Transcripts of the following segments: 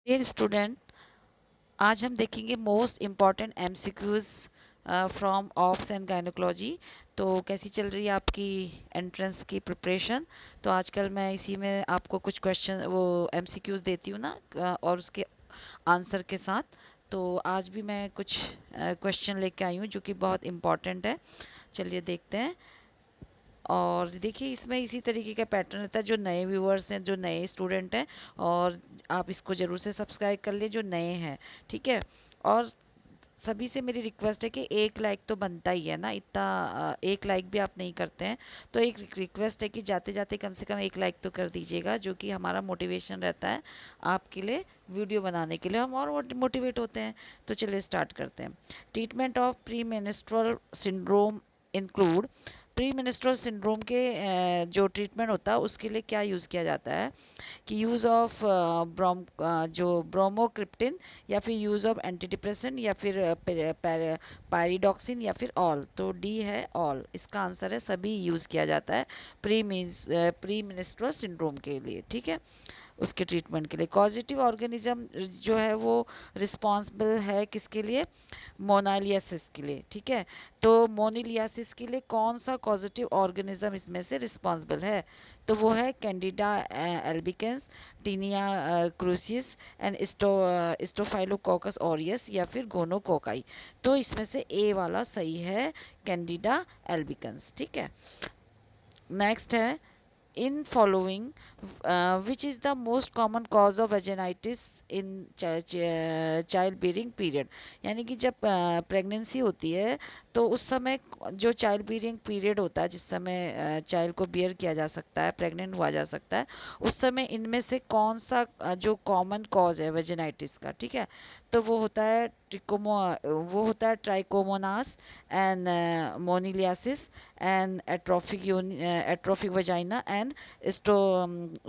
Dear student, आज हम देखेंगे most important MCQs from ops and gynaecology. तो कैसी चल रही है आपकी एंट्रेंस की प्रिपरेशन? तो आजकल मैं इसी में आपको कुछ क्वेश्चन वो एमसीक्यूज देती हूँ ना, और उसके आंसर के साथ। तो आज भी मैं कुछ क्वेश्चन लेके आई हूँ जो कि बहुत इम्पॉर्टेंट है। चलिए देखते हैं। और देखिए, इसमें इसी तरीके का पैटर्न रहता है। जो नए व्यूअर्स हैं, जो नए स्टूडेंट हैं, और आप इसको ज़रूर से सब्सक्राइब कर लिए जो नए हैं, ठीक है। और सभी से मेरी रिक्वेस्ट है कि एक लाइक तो बनता ही है ना, इतना एक लाइक भी आप नहीं करते हैं। तो एक रिक्वेस्ट है कि जाते जाते कम से कम एक लाइक तो कर दीजिएगा, जो कि हमारा मोटिवेशन रहता है आपके लिए वीडियो बनाने के लिए, हम और मोटिवेट होते हैं। तो चलिए स्टार्ट करते हैं। Treatment of pre menstrual syndrome include. Pre menstrual syndrome के जो ट्रीटमेंट होता है उसके लिए क्या यूज़ किया जाता है? कि यूज़ ऑफ जो ब्रोमोक्रिप्टिन, या फिर यूज़ ऑफ एंटी डिप्रेसेंट, या फिर पायरिडॉक्सिन, या फिर ऑल। तो डी है ऑल, इसका आंसर है सभी यूज़ किया जाता है प्री मिनिस्ट्रल सिंड्रोम के लिए, ठीक है, उसके ट्रीटमेंट के लिए। कॉजिटिव ऑर्गेनिज्म जो है वो रिस्पॉन्सिबल है किसके लिए? मोनालियासिस के लिए, ठीक है। तो मोनिलियासिस के लिए कौन सा कॉजिटिव ऑर्गेनिज्म इसमें से रिस्पॉन्सिबल है? तो वो है candida albicans, tinea cruris, and staphylococcus aureus, या फिर गोनोकोकाई। तो इसमें से ए वाला सही है, कैंडिडा एल्बिकेंस, ठीक है। नेक्स्ट है, in following which is the most common cause of vaginitis in child bearing period? यानी कि जब प्रेगनेंसी होती है तो उस समय जो चाइल्ड बीयरिंग पीरियड होता है, जिस समय चाइल्ड को बियर किया जा सकता है, प्रेग्नेंट हुआ जा सकता है, उस समय इनमें से कौन सा जो कॉमन कॉज है वेजिनाइटिस का, ठीक है। तो वो होता है वो होता है trichomonas, and moniliasis, and atrophic vagina, and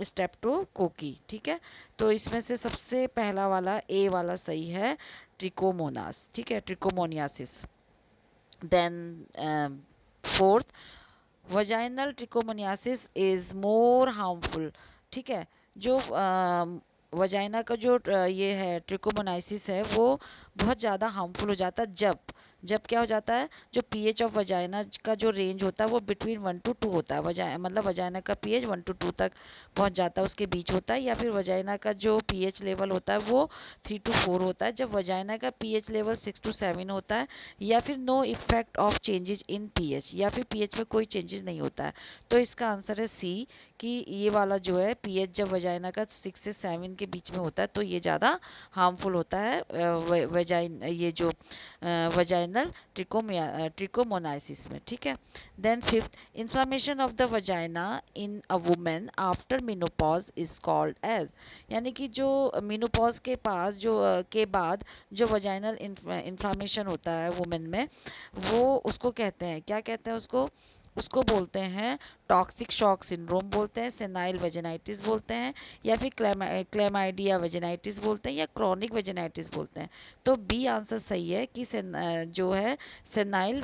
streptococci, ठीक है। तो इसमें से सबसे पहला वाला ए वाला सही है, ट्रिकोमोनास, ठीक है, trichomoniasis. Then fourth, vaginal trichomoniasis is more harmful, ठीक है। जो वजाइना का जो ये है ट्रिकोमोनाइसिस है, वो बहुत ज़्यादा हार्मफुल हो जाता है जब जब क्या हो जाता है, जो पीएच ऑफ वजाइना का जो रेंज होता है वो बिटवीन 1 to 2 होता है। मतलब वजाइना का पीएच 1 to 2 तक पहुंच जाता है, उसके बीच होता है। या फिर वजाइना का जो पीएच लेवल होता है वो 3 to 4 होता है। जब वजाइना का पीएच लेवल 6 to 7 होता है, या फिर no effect of changes in pH, या फिर पीएच में कोई चेंजेस नहीं होता है। तो इसका आंसर है सी, कि ये वाला जो है पीएच जब वजाइना का 6 से 7 के बीच में होता है तो ये ज़्यादा हार्मफुल होता है वजाइन ये जो वजाइनल ट्रिकोमोनाइसिस में, ठीक है। Then fifth, inflammation of the vagina in a women after menopause is called age. यानी कि जो मेनोपॉज के पास जो के बाद जो वजाइनल इंफ्लामेशन होता है वुमेन में, वो उसको कहते हैं, क्या कहते हैं उसको? उसको बोलते हैं टॉक्सिक शॉक सिंड्रोम बोलते हैं, सेनाइल वेजिनाइटिस बोलते हैं, या फिर क्लेमाइडिया वेजिनाइटिस बोलते हैं, या क्रॉनिक वेजिनाइटिस बोलते हैं। तो बी आंसर सही है कि जो है सेनाइल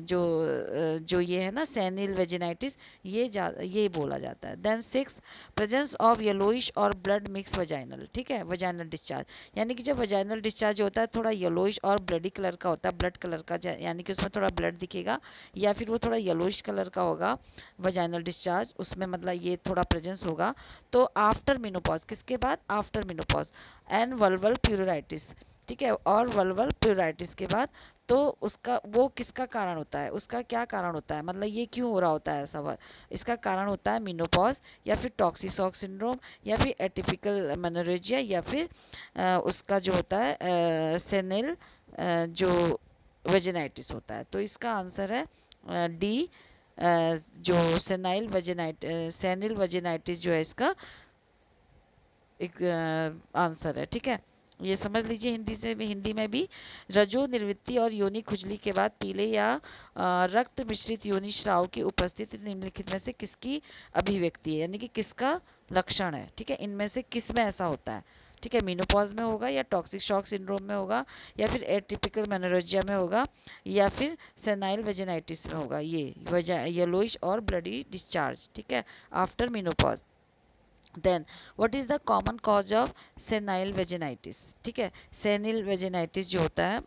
जो ये है ना सेनिल वेजिनाइटिस, ये बोला जाता है। Then six, presence of yellowish और ब्लड मिक्स वजाइनल, ठीक है, वजाइनल डिस्चार्ज। यानी कि जब वजाइनल डिस्चार्ज होता है थोड़ा येलोइश और ब्लडी कलर का होता है, ब्लड कलर का, यानी कि उसमें थोड़ा ब्लड दिखेगा, या फिर वो थोड़ा येलोइश कलर का होगा वजाइनल डिस्चार्ज, उसमें मतलब ये थोड़ा प्रेजेंस होगा। तो आफ्टर मेनोपॉज, किसके बाद? After menopause. एंड वल्वल प्यूराइटिस, ठीक है, और वल्वल प्यूराइटिस के बाद। तो उसका वो किसका कारण होता है, उसका क्या कारण होता है, मतलब ये क्यों हो रहा होता है ऐसा? इसका कारण होता है मेनोपॉज, या फिर टॉक्सिक सिंड्रोम, या फिर एटिपिकल मेनोरेजिया, या फिर उसका जो होता है सेनिल जो वेजिनाइटिस होता है। तो इसका आंसर है डी, जो सेनिल वेजिनाइटिस जो है इसका एक आंसर है, ठीक है। ये समझ लीजिए हिंदी में भी। रजो निर्वृत्ति और योनि खुजली के बाद पीले या रक्त मिश्रित योनि श्राव की उपस्थिति निम्नलिखित में से किसकी अभिव्यक्ति है, यानी कि किसका लक्षण है, ठीक है, इनमें से किस में ऐसा होता है, ठीक है। मेनोपॉज में होगा, या टॉक्सिक शॉक सिंड्रोम में होगा, या फिर एटिपिकल मेनोरेजिया में होगा, या फिर सेनाइल वेजिनाइटिस में होगा, ये येलोइश और ब्लडी डिस्चार्ज, ठीक है, after menopause. Then what is the common cause of senile vaginitis, ठीक है। सेनिल वेजिनाइटिस जो होता है,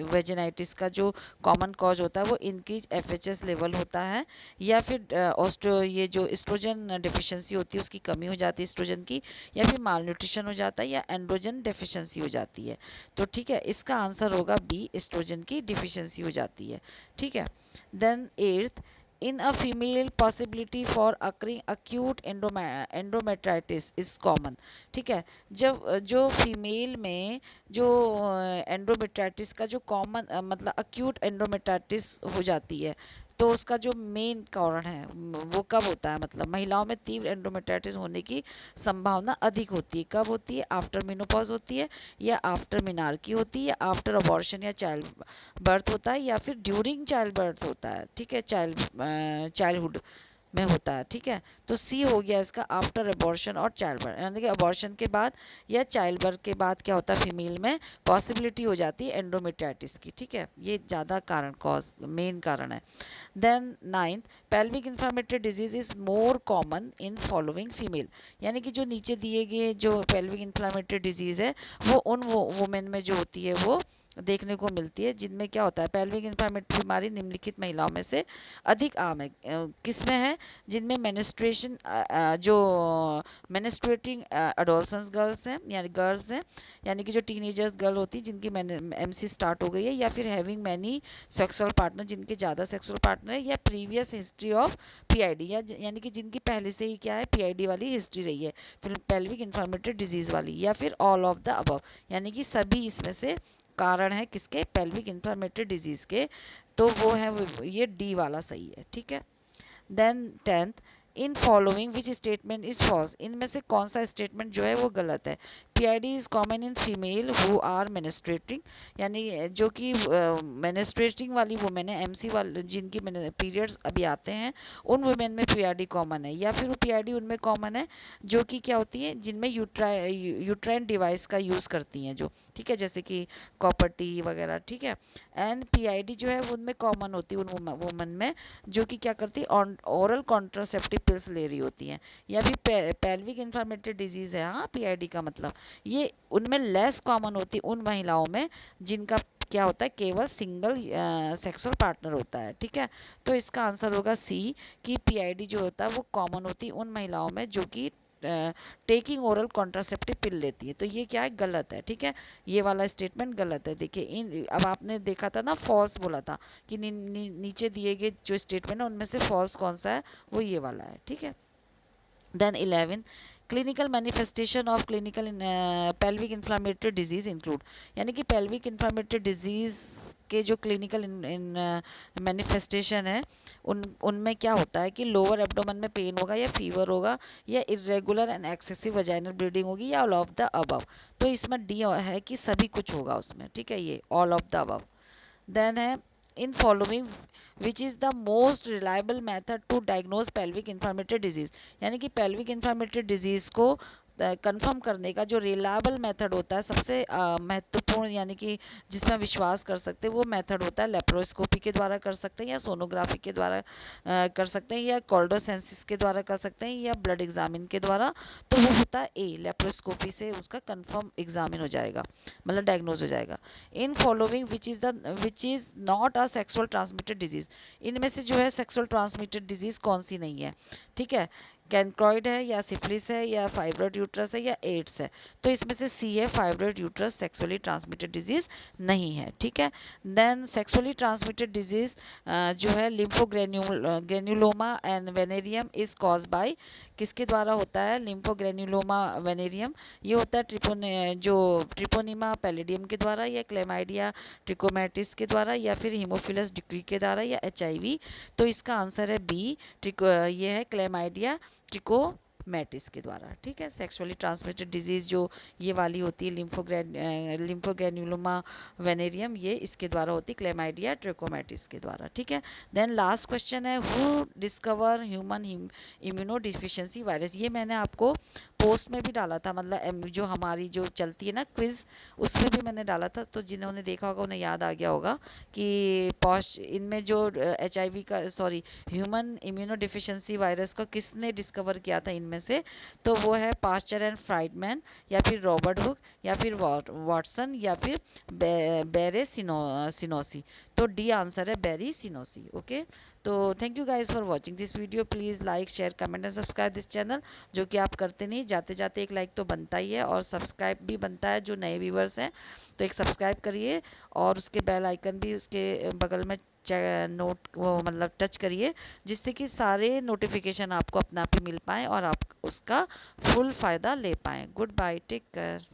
वेजिनाइटिस का जो कॉमन कॉज होता है वो इनक्रीज एफएचएस लेवल होता है, या फिर ऑस्ट्रो ये जो एस्ट्रोजन डिफिशिएंसी होती है उसकी कमी हो जाती है एस्ट्रोजन की, या फिर माल न्यूट्रिशन हो जाता है, या एंड्रोजन डिफिशिएंसी हो जाती है। तो ठीक है, इसका आंसर होगा बी, एस्ट्रोजन की डिफिशिएंसी हो जाती है, ठीक है। Then eighth, in a female possibility for occurring acute endometritis is common, ठीक है। जब जो फीमेल में जो एंडोमेट्राइटिस का जो कॉमन मतलब अक्यूट एंडोमेट्राइटिस हो जाती है, तो उसका जो मेन कारण है वो कब होता है, मतलब महिलाओं में तीव्र एंडोमेट्राइटिस होने की संभावना अधिक होती है। कब होती है? आफ्टर मेनोपॉज होती है, या आफ्टर मिनार्की होती है, या आफ्टर अबॉर्शन या चाइल्ड बर्थ होता है, या फिर ड्यूरिंग चाइल्ड बर्थ होता है, ठीक है, चाइल्डहुड में होता है, ठीक है। तो सी हो गया इसका आफ्टर अबॉर्शन और चाइल्ड बर्थ, यानी कि अबॉर्शन के बाद या चाइल्ड बर्थ के बाद क्या होता है, फीमेल में पॉसिबिलिटी हो जाती है एंडोमेट्राइटिस की, ठीक है। ये ज़्यादा कारण कॉज मेन कारण है। Then ninth, pelvic inflammatory disease is more common in following female, यानी कि जो नीचे दिए गए जो पेल्विक इन्फ्लामेटरी डिजीज है वो उन वुमेन में जो होती है वो देखने को मिलती है जिनमें क्या होता है, पेल्विक इन्फ्लामेटरी बीमारी निम्नलिखित महिलाओं में से अधिक आम है। किस में है? जिनमें मेनिस्ट्रेशन जो मेनिस्ट्रेटिंग अडोलसेंस गर्ल्स हैं, यानी गर्ल्स हैं, यानी कि जो टीनेजर्स गर्ल होती है जिनकी एमसी स्टार्ट हो गई है, या फिर हैविंग मैनी सेक्सुअल पार्टनर, जिनके ज़्यादा सेक्सुअल पार्टनर है, या प्रीवियस हिस्ट्री ऑफ पीआईडी, या यानी कि जिनकी पहले से ही क्या है, पीआईडी वाली हिस्ट्री रही है, फिर पेल्विक इन्फ्लामेटरी डिजीज़ वाली, या फिर ऑल ऑफ द अबव, यानी कि सभी इसमें से कारण है किसके, पेल्विक इन्फ्लामेटरी डिजीज के। तो वो है ये डी वाला सही है, ठीक है। Then tenth, in following which statement is false, इनमें से कौन सा स्टेटमेंट जो है वो गलत है। PID is common in female who are menstruating, यानी जो कि मेनिस्ट्रेटिंग वाली वुमेन है, एमसी वाले जिनकी पीरियड्स अभी आते हैं, उन वुमेन में पीआईडी कॉमन है, या फिर वो पीआईडी उनमें कॉमन है जो कि क्या होती है, जिनमें यूट्राइन डिवाइस का यूज़ करती हैं जो, ठीक है, जैसे कि कॉपर टी वगैरह, ठीक है। एंड पीआईडी जो है वो उनमें कॉमन होती है उन वुमेन में जो कि क्या करती है, ओरल कॉन्ट्रासेप्टिव पिल्स ले रही होती हैं, या फिर पेल्विक इन्फ्लामेटरी डिजीज़ है, हाँ पीआईडी का मतलब, ये उनमें लेस कॉमन होती है उन महिलाओं में जिनका क्या होता है, केवल सिंगल सेक्सुअल पार्टनर होता है, ठीक है। तो इसका आंसर होगा सी, कि पीआईडी जो होता है वो कॉमन होती है उन महिलाओं में जो कि टेकिंग ओरल कॉन्ट्रासेप्टिव पिल लेती है। तो ये क्या है, गलत है, ठीक है, ये वाला स्टेटमेंट गलत है। देखिए इन अब आपने देखा था ना, फॉल्स बोला था कि नीचे दिए गए जो स्टेटमेंट है उनमें से फॉल्स कौन सा है, वो ये वाला है, ठीक है। Then 11, clinical manifestation of clinical pelvic inflammatory disease include, यानी कि पेल्विक इन्फ्लामेटरी डिजीज के जो क्लिनिकल मैनिफेस्टेशन है उनमें क्या होता है कि लोअर एब्डोमेन में पेन होगा, या फीवर होगा, या irregular and excessive vaginal bleeding होगी, या ऑल ऑफ द अबव। तो इसमें डी है कि सभी कुछ होगा उसमें, ठीक है, ये all of the above. Then है, in following which is the most reliable method to diagnose pelvic inflammatory disease, यानी कि पेल्विक इन्फ्लामेटरी डिजीज को कंफर्म करने का जो रिलायबल मेथड होता है, सबसे महत्वपूर्ण, यानी कि जिसमें विश्वास कर सकते हैं, वो मेथड होता है लेप्रोस्कोपी के द्वारा कर सकते हैं, या सोनोग्राफी के द्वारा कर सकते हैं, या कोल्डोसेंसिस के द्वारा कर सकते हैं, या ब्लड एग्जामिन के द्वारा। तो वो होता है ए, लेप्रोस्कोपी से उसका कंफर्म एग्जामिन हो जाएगा, मतलब डायग्नोज हो जाएगा। इन following which is not a sexual transmitted disease, इनमें से जो है सेक्सुअल ट्रांसमिटेड डिजीज कौन सी नहीं है, ठीक है, कैनक्रॉइड है, या सिफिलिस है, या फाइब्रॉइड यूट्रस है, या एड्स है। तो इसमें से सी है, fibroid uterus sexually transmitted disease नहीं है, ठीक है। देन सेक्सुअली ट्रांसमिटेड डिजीज जो है लिम्फोग्रेन्युलोमा एंड वेनेरियम इज कॉज बाय, किसके द्वारा होता है, लिम्फोग्रेन्युलोमा वेनेरियम, ये होता है जो ट्रिपोनिमा पैलिडियम के द्वारा, या क्लेमाइडिया ट्रिकोमेटिस के द्वारा, या फिर हीमोफिलस डिक्री के द्वारा, या एचआईवी। तो इसका आंसर है बी, ये है क्लेमाइडिया ट्रिकोमेटिस के द्वारा, ठीक है। सेक्सुअली ट्रांसमिटेड डिजीज जो ये वाली होती है लिम्फोग्रेन्युलोमा वेनेरियम, ये इसके द्वारा होती है, क्लेमाइडिया ट्रिकोमेटिस के द्वारा, ठीक है। देन लास्ट क्वेश्चन है, who discover human immuno deficiency virus, ये मैंने आपको पोस्ट में भी डाला था, मतलब जो हमारी जो चलती है ना क्विज, उसमें भी मैंने डाला था। तो जिन्होंने देखा होगा उन्हें याद आ गया होगा कि पॉश इनमें जो HIV का, sorry, human immuno deficiency virus को किसने डिस्कवर किया था इनमें से, तो वो है पास्चर एंड फ्राइडमैन, या फिर रॉबर्ट हुक, या फिर वाटसन, या फिर बेरे सिनोसी। तो डी आंसर है बेरी सिनोसी। ओके, तो thank you guys for watching this video. Please like, share, comment and subscribe this channel, जो कि आप करते नहीं। जाते जाते एक लाइक तो बनता ही है, और सब्सक्राइब भी बनता है जो नए व्यूवर्स हैं, तो एक सब्सक्राइब करिए, और उसके बेल आइकन भी उसके बगल में नोट वो मतलब टच करिए, जिससे कि सारे नोटिफिकेशन आपको अपने आप ही मिल पाएँ और आप उसका फुल फ़ायदा ले पाएँ। Goodbye, take care.